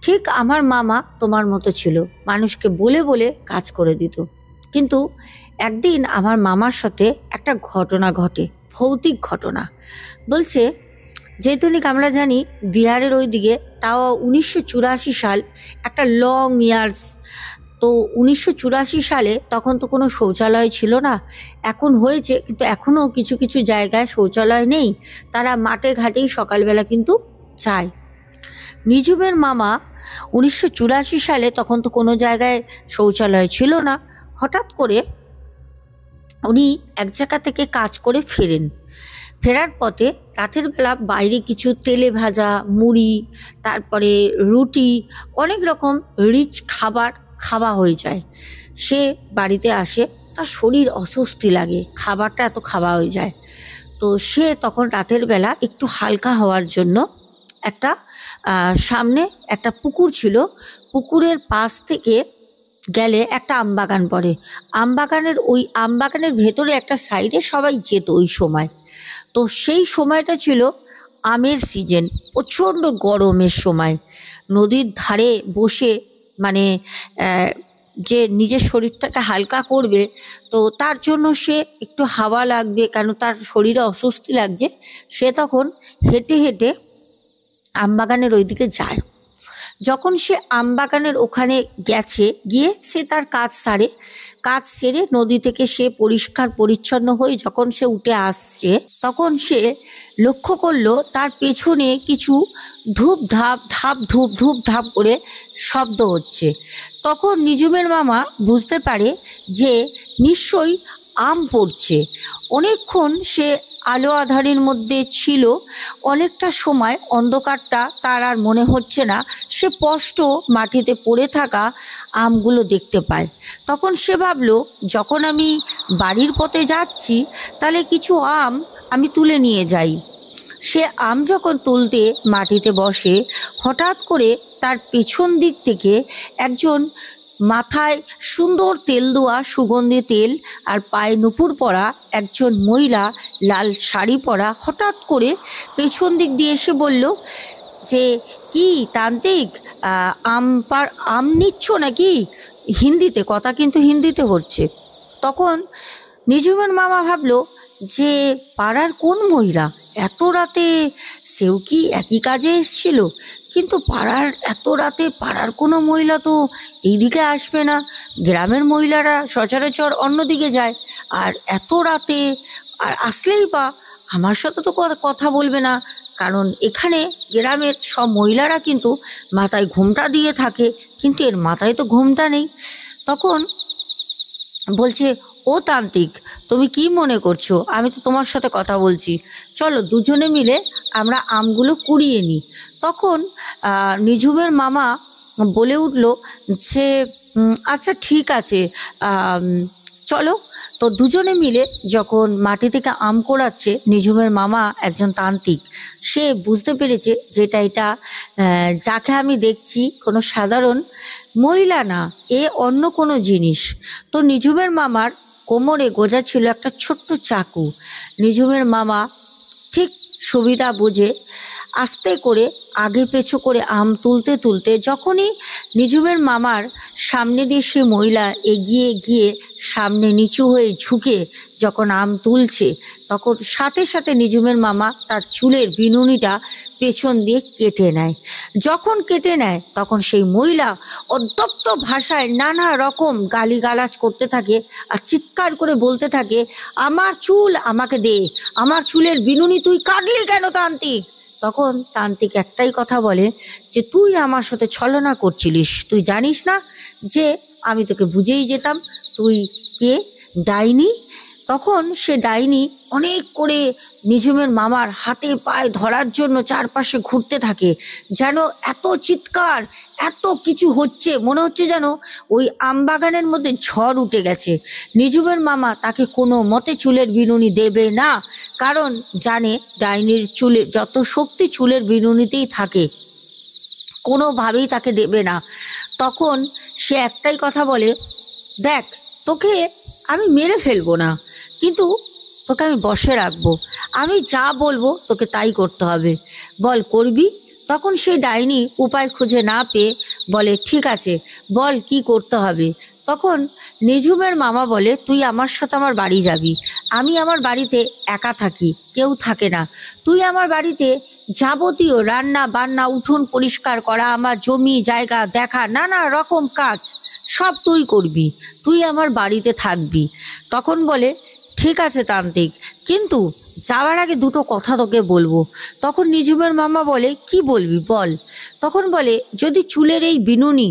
ঠিক আমার মামা তোমার মতো ছিল, মানুষকে বলে বলে কাজ করে দিত। কিন্তু একদিন আমার মামার সাথে একটা ঘটনা ঘটে, ভৌতিক ঘটনা। বলছে, যেহেতু আমরা জানি বিহারের ওই দিকে, তাও 1984 সাল, একটা লং ইয়ার্স। তো 1984 সালে তখন তো কোনো শৌচালয় ছিল না, এখন হয়েছে, কিন্তু এখনও কিছু কিছু জায়গায় শৌচালয় নেই। তারা মাঠে ঘাটেই সকালবেলা কিন্তু যায়। নিঝুমের মামা 1984 সালে, তখন তো কোনো জায়গায় শৌচালয় ছিল না, হঠাৎ করে উনি এক জায়গা থেকে কাজ করে ফেরার পথে রাতের বেলা বাইরে কিছু তেলে ভাজা মুড়ি, তারপরে রুটি, অনেক রকম রিচ খাবার খাওয়া হয়ে যায়। সে বাড়িতে আসে, তার শরীর অস্বস্তি লাগে, খাবারটা এত খাওয়া হয়ে যায়। তো সে তখন রাতের বেলা একটু হালকা হওয়ার জন্য একটা সামনে একটা পুকুর ছিল, পুকুরের পাশ থেকে গেলে একটা আমবাগান পড়ে। আমবাগানের ভেতরে একটা সাইডে সবাই যেত ওই সময়। তো সেই সময়টা ছিল আমের সিজন, প্রচণ্ড গরমের সময়। নদীর ধারে বসে মানে আহ, যে নিজের শরীরটাকে হালকা করবে, তো তার জন্য সে একটু হাওয়া লাগবে, কেন তার শরীরে অস্বস্তি লাগছে। সে তখন হেঁটে হেঁটে আমবাগানের ওইদিকে যায়। যখন সে আমবাগানের ওখানে গেছে, গিয়ে সে তার কাজ সারে, কাজ সেরে নদী থেকে সে পরিষ্কার পরিচ্ছন্ন হয়ে যখন সে উঠে আসছে, তখন সে লক্ষ্য করলো তার পেছনে কিছু ধূপ ধাপ ধাপ ধূপ ধূপ ধাপ করে শব্দ হচ্ছে। তখন নিজুমের মামা বুঝতে পারে যে নিশ্চয়ই আম পড়ছে। অনেকক্ষণ সে আলো আঁধারের মধ্যে ছিল, অনেকটা সময় অন্ধকারটা তার আর মনে হচ্ছে না, সে স্পষ্ট মাটিতে পড়ে থাকা আমগুলো দেখতে পায়। তখন সে ভাবলো, যখন আমি বাড়ির পথে যাচ্ছি, তাহলে কিছু আম আমি তুলে নিয়ে যাই। সে আম যখন তুলতে মাটিতে বসে, হঠাৎ করে তার পেছন দিক থেকে একজন মাথায় সুন্দর তেল দেওয়া সুগন্ধি তেল আর পায়ে নুপুর পরা একজন মহিলা, লাল শাড়ি পরা, হঠাৎ করে পেছন দিক দিয়ে এসে বলল যে, কি তান্ত্রিক, আম নিচ্ছ নাকি? হিন্দিতে কথা, কিন্তু হিন্দিতে হচ্ছে। তখন নিজুমের মামা ভাবলো যে পাড়ার কোন মহিলা এত রাতে, সেও কি একই কাজে এসেছিল? কিন্তু পাড়ার এত রাতে পাড়ার কোনো মহিলা তো এইদিকে আসবে না, গ্রামের মহিলারা সচরাচর অন্যদিকে যায়, আর এত রাতে আর আসলেই বা আমার সাথে তো কথা বলবে না, কারণ এখানে গ্রামের সব মহিলারা কিন্তু মাথায় ঘোমটা দিয়ে থাকে, কিন্তু এর মাথায় তো ঘোমটা নেই। তখন বলছে, ও তান্ত্রিক, তুমি কি মনে করছো আমি তো তোমার সাথে কথা বলছি, চলো দুজনে মিলে আমরা আমগুলো কুড়িয়ে নিই। তখন নিঝুমের মামা বলে উঠল যে, আচ্ছা ঠিক আছে, আম, চলো। তো দুজনে মিলে যখন মাটি থেকে আম কোড়াচ্ছে, নিঝুমের মামা একজন তান্ত্রিক, সে বুঝতে পেরেছে যেটা এটা যাকে আমি দেখছি কোনো সাধারণ মহিলা না, এ অন্য কোনো জিনিস। তো নিঝুমের মামার কোমরে গোজা ছিল একটা ছোট্ট চাকু। নিঝুমের মামা ঠিক সুবিধা বুঝে আস্তে করে আগে পেছু করে আম তুলতে তুলতে, যখনই নিঝুমের মামার সামনে দিয়ে সে মহিলা এগিয়ে গিয়ে সামনে নিচু হয়ে ঝুঁকে যখন আম তুলছে, তখন সাথে সাথে নিঝুমের মামা তার চুলের বিনুনিটা পেছন দিয়ে কেটে নেয়। যখন কেটে নেয়, তখন সেই মহিলা অত্যপ্ত ভাষায় নানা রকম গালিগালাজ করতে থাকে আর চিৎকার করে বলতে থাকে, আমার চুল আমাকে দে, আমার চুলের বিনুনি তুই কাটলি কেন তান্ত্রিক? তখন তান্ত্রিক একটাই কথা বলে যে, তুই আমার সাথে ছলনা করছিলিস, তুই জানিস না যে আমি তোকে বুঝেই যেতাম তুই কে, ডাইনি। তখন সে ডাইনি অনেক করে নিঝুমের মামার হাতে পায়ে ধরার জন্য চারপাশে ঘুরতে থাকে, যেন এত চিৎকার, এত কিছু হচ্ছে, মনে হচ্ছে যেন ওই আমবাগানের মধ্যে ঝড় উঠে গেছে। নিঝুমের মামা তাকে কোনো মতে চুলের বিনুনি দেবে না, কারণ জানে ডাইনির চুলের যত শক্তি চুলের বিনুনিতেই থাকে, কোনোভাবেই তাকে দেবে না। তখন সে একটাই কথা বলে, দেখ, তোকে আমি মেরে ফেলবো না, কিন্তু তোকে আমি বশে রাখবো, আমি যা বলবো তোকে তাই করতে হবে, বল করবি? তখন সেই ডাইনি উপায় খুঁজে না পেয়ে বলে, ঠিক আছে, বল কি করতে হবে। তখন নিঝুমের মামা বলে, তুই আমার সাথে আমার বাড়ি যাবি, আমি আমার বাড়িতে একা থাকি, কেউ থাকে না, তুই আমার বাড়িতে যাবতীয় রান্না বান্না, উঠোন পরিষ্কার করা, আমার জমি জায়গা দেখা, নানা রকম কাজ সব তুই করবি, তুই আমার বাড়িতে থাকবি। তখন বলে, ঠিক আছে তান্ত্রিক, কিন্তু যাওয়ার আগে দুটো কথা তোকে বলবো। তখন নিঝুমের মামা বলে, কি বলবি বল। তখন বলে, যদি চুলের এই বিনুনি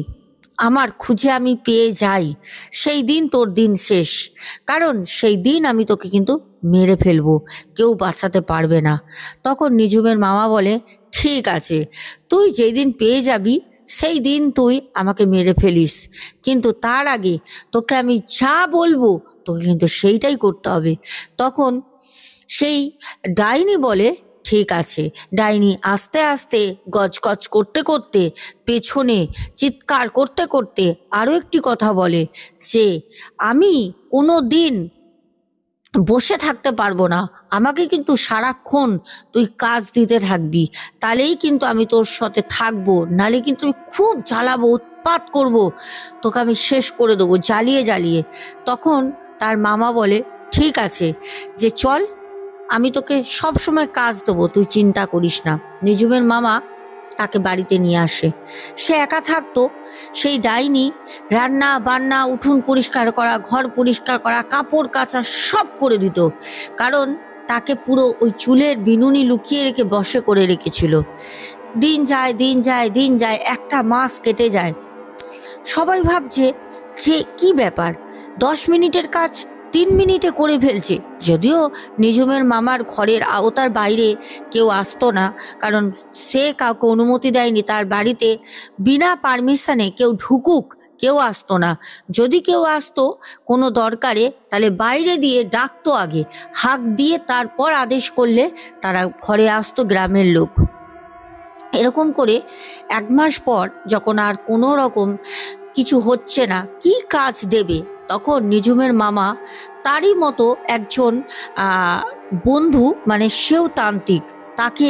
আমার খুঁজে আমি পেয়ে যাই, সেই দিন তোর দিন শেষ, কারণ সেই দিন আমি তোকে কিন্তু মেরে ফেলবো, কেউ বাঁচাতে পারবে না। তখন নিঝুমের মামা বলে, ঠিক আছে, তুই যেই দিন পেয়ে যাবি সেই দিন তুই আমাকে মেরে ফেলিস, কিন্তু তার আগে তোকে আমি যা বলবো তোকে কিন্তু সেইটাই করতে হবে। তখন সেই ডাইনি বলে, ঠিক আছে। ডাইনি আস্তে আস্তে গজগজ করতে করতে পেছনে চিৎকার করতে করতে আরো একটি কথা বলে যে, আমি কোনো দিন বসে থাকতে পারবো না, আমাকে কিন্তু সারাক্ষণ তুই কাজ দিতে থাকবি, তাহলেই কিন্তু আমি তোর সাথে থাকবো, নালে কিন্তু আমি খুব জ্বালাবো, উৎপাত করব, তোকে আমি শেষ করে দেবো জ্বালিয়ে জ্বালিয়ে। তখন তার মামা বলে, ঠিক আছে, যে চল, আমি তোকে সব সময় কাজ দেবো, তুই চিন্তা করিস না। নিজুমের মামা তাকে বাড়িতে নিয়ে আসে। সে একা থাকতো। সেই ডাইনি রান্না বান্না, উঠোন পরিষ্কার করা, ঘর পরিষ্কার করা, কাপড় কাচা সব করে দিত, কারণ তাকে পুরো ওই চুলের বিনুনি লুকিয়ে রেখে বশে করে রেখেছিল। দিন যায় দিন যায় দিন যায়, 1টা মাস কেটে যায়। সবাই ভাবছে যে কি ব্যাপার, 10 মিনিটের কাজ 3 মিনিটে করে ফেলছে। যদিও নিজুমের মামার ঘরের আওতার বাইরে কেউ আসতো না, কারণ সে কাউকে অনুমতি দেয়নি তার বাড়িতে বিনা পারমিশনে কেউ ঢুকুক, কেউ আসতো না। যদি কেউ আসতো কোনো দরকারে, তাহলে বাইরে দিয়ে ডাকতো, আগে হাঁক দিয়ে তারপর আদেশ করলে তারা ঘরে আসতো গ্রামের লোক। এরকম করে 1 মাস পর যখন আর কোনো রকম কিছু হচ্ছে না, কি কাজ দেবে, তখন নিজুমের মামা তারই মতো একজন বন্ধু, মানে সেও তান্ত্রিক, তাকে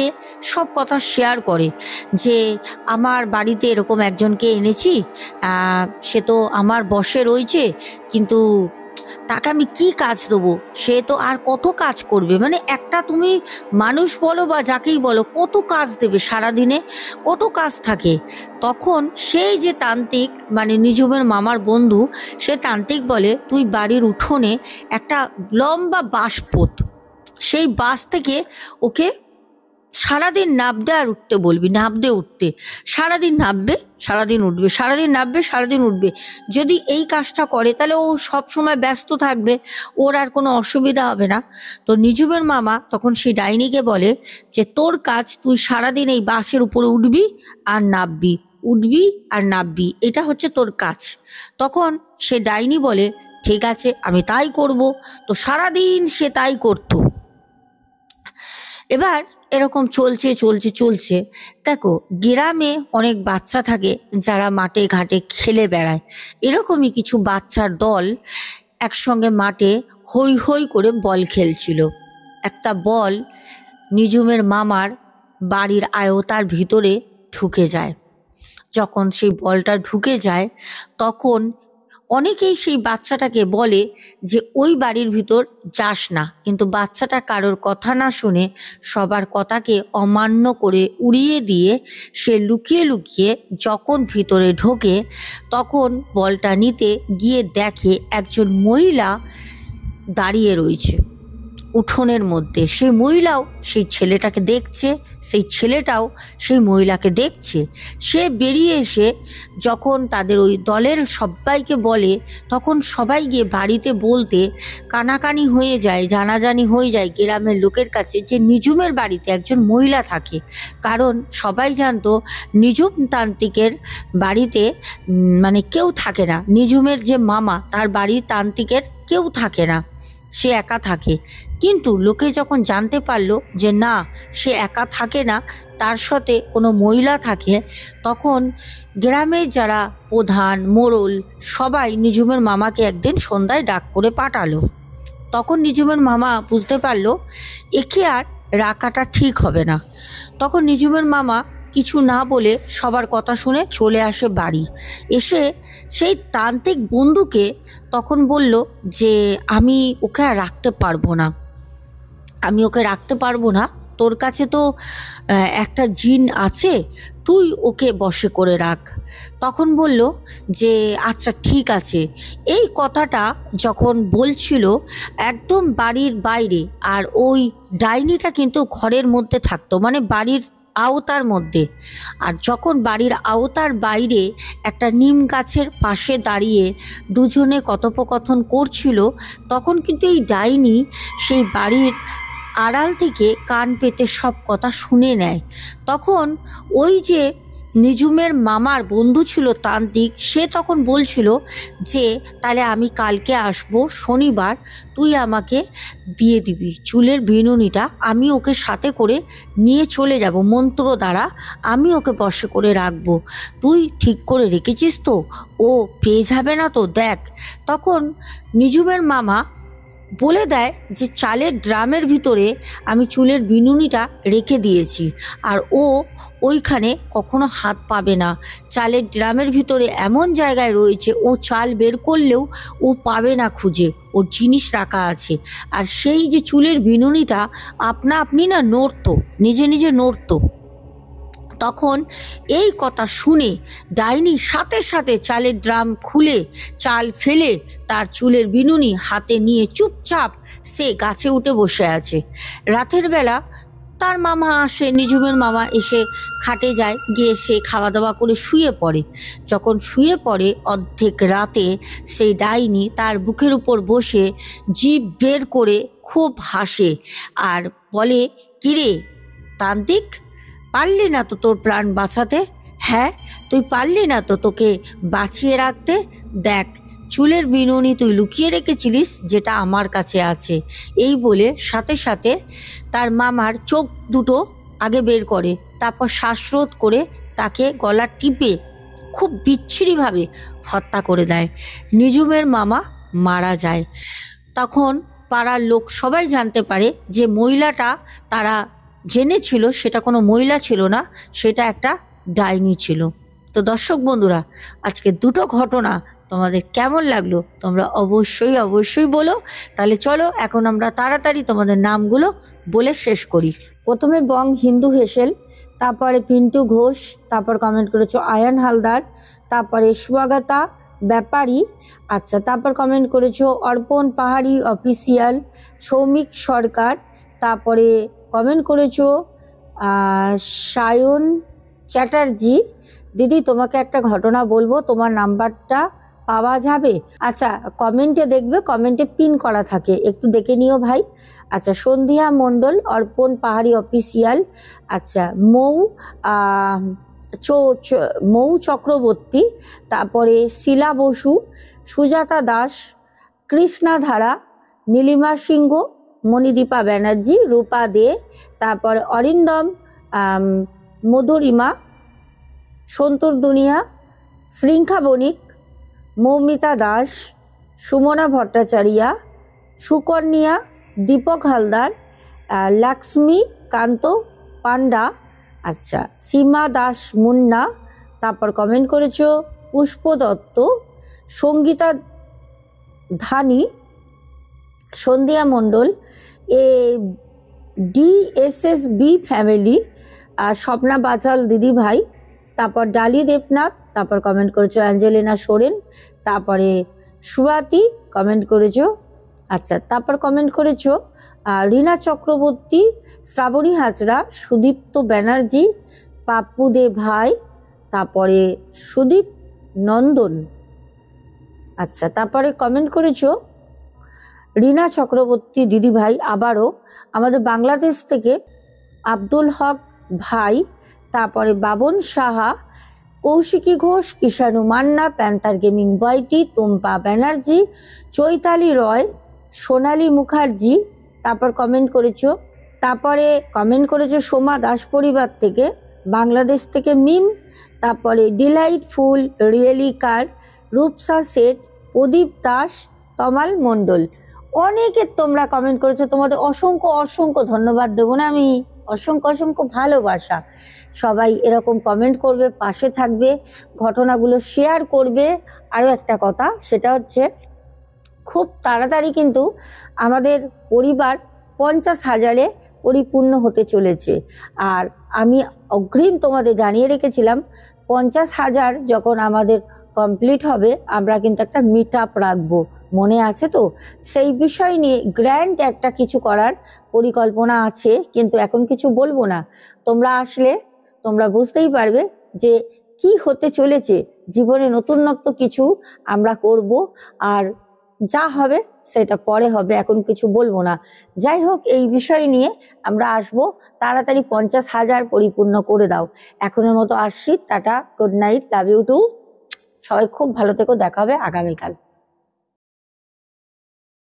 সব কথা শেয়ার করে যে আমার বাড়িতে এরকম একজনকে এনেছি, সে তো আমার বশে রয়েছে, কিন্তু তাকে আমি কি কাজ দেবো, সে তো আর কত কাজ করবে, মানে একটা তুমি মানুষ বলো বা যাকেই বলো, কত কাজ দেবে সারাদিনে, কত কাজ থাকে। তখন সেই যে তান্ত্রিক, মানে নিজুমের মামার বন্ধু, সে তান্ত্রিক বলে, তুই বাড়ির উঠোনে একটা লম্বা বাঁশ পোত, সেই বাঁশ থেকে ওকে সারাদিন নাবতে আর উঠতে বলবি, নাবতে উঠতে, সারাদিন নাববে সারাদিন উঠবে, সারাদিন নাববে সারাদিন উঠবে। যদি এই কাজটা করে তাহলে ও সব সময় ব্যস্ত থাকবে, ওর আর কোনো অসুবিধা হবে না। তো নিজুমের মামা তখন সেই ডাইনিকে বলে যে তোর কাজ, তুই সারাদিন এই বাঁশের উপরে উঠবি আর নাববি, উঠবি আর নাববি, এটা হচ্ছে তোর কাজ। তখন সে ডাইনি বলে, ঠিক আছে, আমি তাই করব। তো সারাদিন সে তাই করতো। এবার এরকম চলছে চলছে চলছে। দেখো, গ্রামে অনেক বাচ্চা থাকে যারা মাঠে ঘাটে খেলে বেড়ায়। এরকমই কিছু বাচ্চার দল একসঙ্গে মাঠে হৈ হৈ করে বল খেলছিল। একটা বল নিজুমের মামার বাড়ির আয়তার ভিতরে ঢুকে যায়। যখন সেই বলটা ঢুকে যায়, তখন অনেকেই সেই বাচ্চাটাকে বলে যে ওই বাড়ির ভিতর যাস না, কিন্তু বাচ্চাটা কারোর কথা না শুনে, সবার কথাকে অমান্য করে উড়িয়ে দিয়ে সে লুকিয়ে লুকিয়ে যখন ভিতরে ঢোকে, তখন বলটা নিতে গিয়ে দেখে একজন মহিলা দাঁড়িয়ে রয়েছে উঠোনের মধ্যে। সেই মহিলাও সেই ছেলেটাকে দেখছে, সেই ছেলেটাও সেই মহিলাকে দেখছে। সে বেরিয়ে এসে যখন তাদের ওই দলের সবাইকে বলে, তখন সবাই গিয়ে বাড়িতে বলতে কানাকানি হয়ে যায়, জানাজানি হয়ে যায় গ্রামের লোকের কাছে যে নিজুমের বাড়িতে একজন মহিলা থাকে। কারণ সবাই জানতো নিজুম তান্ত্রিকের বাড়িতে মানে কেউ থাকে না, নিজুমের যে মামা তার বাড়ির তান্ত্রিকের কেউ থাকে না, সে একা থাকে। কিন্তু লোকে যখন জানতে পারলো যে না, সে একা থাকে না, তার সাথে কোনো মহিলা থাকে, তখন গ্রামের যারা প্রধান মোড়ল সবাই নিজুমের মামাকে একদিন সন্ধ্যায় ডাক করে পাঠালো। তখন নিজুমের মামা বুঝতে পারলো একে আর রাখাটা ঠিক হবে না। তখন নিজুমের মামা কিছু না বলে সবার কথা শুনে চলে আসে বাড়ি। এসে সেই তান্ত্রিক বন্ধুকে তখন বলল যে আমি ওকে আর রাখতে পারবো না, আমি ওকে রাখতে পারবো না, তোর কাছে তো একটা জিন আছে, তুই ওকে বশে করে রাখ। তখন বলল যে আচ্ছা ঠিক আছে। এই কথাটা যখন বলছিল একদম বাড়ির বাইরে, আর ওই ডাইনিটা কিন্তু ঘরের মধ্যে থাকতো, মানে বাড়ির আওতার মধ্যে। আর যখন বাড়ির আওতার বাইরে একটা নিম গাছের পাশে দাঁড়িয়ে দুজনে কথোপকথন করছিল, তখন কিন্তু এই ডাইনি সেই বাড়ির আড়াল থেকে কান পেতে সব কথা শুনে নেয়। তখন ওই যে নিজুমের মামার বন্ধু ছিল তান্ত্রিক, সে তখন বলছিল যে তাহলে আমি কালকে আসবো শনিবার, তুই আমাকে দিয়ে দিবি চুলের বিনুনিটা, আমি ওকে সাথে করে নিয়ে চলে যাব মন্ত্র দ্বারা, আমি ওকে বশে করে রাখবো, তুই ঠিক করে রেখেছিস তো, ও পেয়ে যাবে না তো দেখ। তখন নিজুমের মামা বলে দেয় যে চালের ড্রামের ভিতরে আমি চুলের বিনুনিটা রেখে দিয়েছি, আর ও ওইখানে কখনো হাত পাবে না। চালের ড্রামের ভিতরে এমন জায়গায় রয়েছে, ও চাল বের করলেও ও পাবে না খুঁজে, ওর জিনিস রাখা আছে। আর সেই যে চুলের বিনুনিটা আপনা আপনি না নড়তো, নিজে নিজে নড়তো। তখন এই কথা শুনে ডাইনি সাথে সাথে চালের ড্রাম খুলে চাল ফেলে তার চুলের বিনুনি হাতে নিয়ে চুপচাপ সে গাছে উঠে বসে আছে। রাতের বেলা তার মামা আসে, নিঝুমের মামা এসে খাটে যায়, গিয়ে সে খাওয়া দাওয়া করে শুয়ে পড়ে। যখন শুয়ে পড়ে অর্ধেক রাতে সেই ডাইনি তার বুকের উপর বসে জিভ বের করে খুব হাসে আর বলে, কিরে তান্ত্রিক, পারলি না তো তোর প্রাণ বাঁচাতে? হ্যাঁ, তুই পারলি না তো তোকে বাঁচিয়ে রাখতে? দেখ, চুলের বিনুনি তুই লুকিয়ে রেখেছিলিস, যেটা আমার কাছে আছে। এই বলে সাথে সাথে তার মামার চোখ দুটো আগে বের করে, তারপর শ্বাসরোধ করে তাকে গলা টিপে খুব বিচ্ছিরিভাবে হত্যা করে দেয়। নিঝুমের মামা মারা যায়। তখন পাড়ার লোক সবাই জানতে পারে যে মহিলাটা তারা জেনেছিল সেটা কোনো মহিলা ছিল না, সেটা একটা ডাইনি ছিল। তো দর্শক বন্ধুরা, আজকে দুটো ঘটনা তোমাদের কেমন লাগলো তোমরা অবশ্যই অবশ্যই বলো। তাহলে চলো এখন আমরা তাড়াতাড়ি তোমাদের নামগুলো বলে শেষ করি। প্রথমে বং হিন্দু হেসেল, তারপরে পিন্টু ঘোষ, তারপর কমেন্ট করেছো আয়ান হালদার, তারপরে সুয়াগতা ব্যাপারী, আচ্ছা, তারপর কমেন্ট করেছো অর্পণ পাহাড়ি অফিসিয়াল, সৌমিক সরকার, তারপরে কমেন্ট করেছো সায়ন চ্যাটার্জি। দিদি তোমাকে একটা ঘটনা বলবো, তোমার নাম্বারটা পাওয়া যাবে? আচ্ছা, কমেন্টে দেখবে, কমেন্টে পিন করা থাকে, একটু দেখে নিও ভাই। আচ্ছা, সন্ধ্যা মণ্ডল, অর্পণ পাহাড়ি অফিসিয়াল, আচ্ছা, মৌ চক্রবর্তী, তারপরে শিলা বসু, সুজাতা দাস, কৃষ্ণা ধারা, নীলিমা সিংহ, মণিদীপা ব্যানার্জি, রূপা দে, তারপরে অরিন্দম, মধুরিমা, সন্তোর দুনিয়া, শৃঙ্খা বণিক, মৌমিতা দাস, সুমনা ভট্টাচার্যা, সুকন্যা, দীপক হালদার, লক্ষ্মী কান্ত পান্ডা, আচ্ছা, সীমা দাস মুন্না, তারপর কমেন্ট করেছো পুষ্প দত্ত, সঙ্গীতা ধানি, সন্ধ্যা মণ্ডল, DSSB ফ্যামিলি, স্বপ্না বাচাল দিদি ভাই, তারপর ডালি দেবনাথ, তারপর কমেন্ট করেছো অ্যাঞ্জেলিনা সোরেন, তারপরে সুয়াতি কমেন্ট করেছো, আচ্ছা, তারপর কমেন্ট করেছো রীনা চক্রবর্তী, শ্রাবণী হাজরা, সুদীপ্ত ব্যানার্জি, পাপ্পু দে ভাই, তারপরে সুদীপ নন্দন, আচ্ছা, তারপরে কমেন্ট করেছো রীনা চক্রবর্তী দিদি ভাই, আবারও আমাদের বাংলাদেশ থেকে আব্দুল হক ভাই, তারপরে বাবন সাহা, কৌশিকী ঘোষ, কিষাণু মান্না, প্যান্থার গেমিং বয়টি, টুম্পা ব্যানার্জি, চৈতালি রয়, সোনালী মুখার্জি, তারপর কমেন্ট করেছো, তারপরে কমেন্ট করেছো সোমা দাস পরিবার থেকে, বাংলাদেশ থেকে মিম, তারপরে ডিলাইটফুল, রিয়েলি কার, রূপসা শেঠ, প্রদীপ দাস, তমাল মণ্ডল। অনেকে তোমরা কমেন্ট করেছো, তোমাদের অসংখ্য অসংখ্য ধন্যবাদ দেবো না আমি, অসংখ্য অসংখ্য ভালোবাসা। সবাই এরকম কমেন্ট করবে, পাশে থাকবে, ঘটনাগুলো শেয়ার করবে। আরও একটা কথা, সেটা হচ্ছে খুব তাড়াতাড়ি কিন্তু আমাদের পরিবার 50,000-এ পরিপূর্ণ হতে চলেছে। আর আমি অগ্রিম তোমাদের জানিয়ে রেখেছিলাম 50,000 যখন আমাদের কমপ্লিট হবে আমরা কিন্তু একটা মিট আপ রাখবো, মনে আছে তো? সেই বিষয় নিয়ে গ্র্যান্ড একটা কিছু করার পরিকল্পনা আছে, কিন্তু এখন কিছু বলবো না। তোমরা আসলে তোমরা বুঝতেই পারবে যে কি হতে চলেছে জীবনে। নতুনত্ব কিছু আমরা করব, আর যা হবে সেটা পরে হবে, এখন কিছু বলবো না। যাই হোক, এই বিষয় নিয়ে আমরা আসবো। তাড়াতাড়ি 50,000 পরিপূর্ণ করে দাও। এখনের মতো আসছি, tata, good night, love you too. সবাই খুব ভালো থেকো, দেখা হবে আগামীকাল।